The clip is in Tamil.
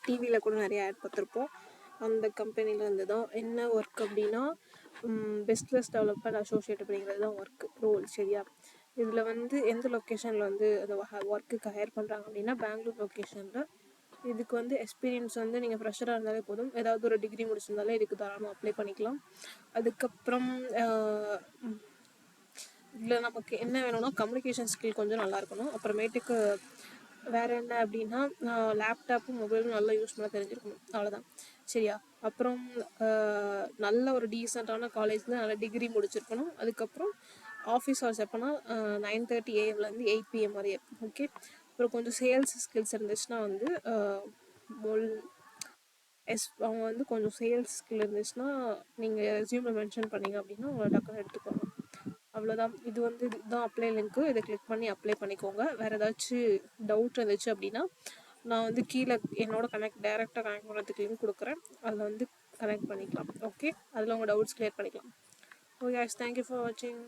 டிவியில் கூட நிறைய ஆட் பார்த்துருப்போம். அந்த கம்பெனியில் இருந்து தான். என்ன ஒர்க் அப்படின்னா பிஸ்னஸ் டெவலப்மெண்ட் அசோசியேட் அப்படிங்கிறது தான் ரோல். சரியா? இதில் வந்து எந்த லொக்கேஷனில் வந்து அந்த ஒர்க்குக்கு ஹையர் பண்ணுறாங்க அப்படின்னா பெங்களூர் லொக்கேஷனில். இதுக்கு வந்து எக்ஸ்பீரியன்ஸ் வந்து நீங்கள் ஃப்ரெஷராக இருந்தாலே போதும். ஏதாவது ஒரு டிகிரி முடிச்சிருந்தாலே இதுக்கு தாராளமாக அப்ளை பண்ணிக்கலாம். அதுக்கப்புறம் இதில் நமக்கு என்ன வேணும்னா கம்யூனிகேஷன் ஸ்கில் கொஞ்சம் நல்லா இருக்கணும். அப்புறமேட்டுக்கு வேறு என்ன அப்படின்னா லேப்டாப்பும் மொபைலும் நல்லா யூஸ் பண்ண தெரிஞ்சிருக்கணும். அவ்வளோதான். சரியா? அப்புறம் நல்ல ஒரு டீசெண்டான காலேஜில் நல்ல டிகிரி முடிச்சிருக்கணும். அதுக்கப்புறம் ஆஃபீஸ் ஹவர்ஸ் எப்போனா 9:30 AM to 8 PM வரைய. ஓகே. அப்புறம் கொஞ்சம் சேல்ஸ் ஸ்கில்ஸ் இருந்துச்சுன்னா வந்து அவங்க வந்து கொஞ்சம் சேல்ஸ் ஸ்கில் இருந்துச்சுன்னா நீங்கள் ரெஸ்யூமில் மென்ஷன் பண்ணிங்க அப்படின்னா உங்களை டக்குன்னு எடுத்துக்கோங்க. அவ்வளோதான். இது வந்து இதுதான் அப்ளை லிங்க்கு. இதை கிளிக் பண்ணி அப்ளை பண்ணிக்கோங்க. வேறு ஏதாச்சும் டவுட் இருந்துச்சு அப்படின்னா நான் வந்து கீழே என்னோட டேரெக்டாக கனெக்ட் பண்ணுறதுக்கு லிங்க் கொடுக்குறேன். அதில் வந்து கனெக்ட் பண்ணிக்கலாம். ஓகே. அதில் உங்கள் டவுட்ஸ் கிளியர் பண்ணிக்கலாம். ஓகே, தேங்க்யூ ஃபார் வாட்சிங்.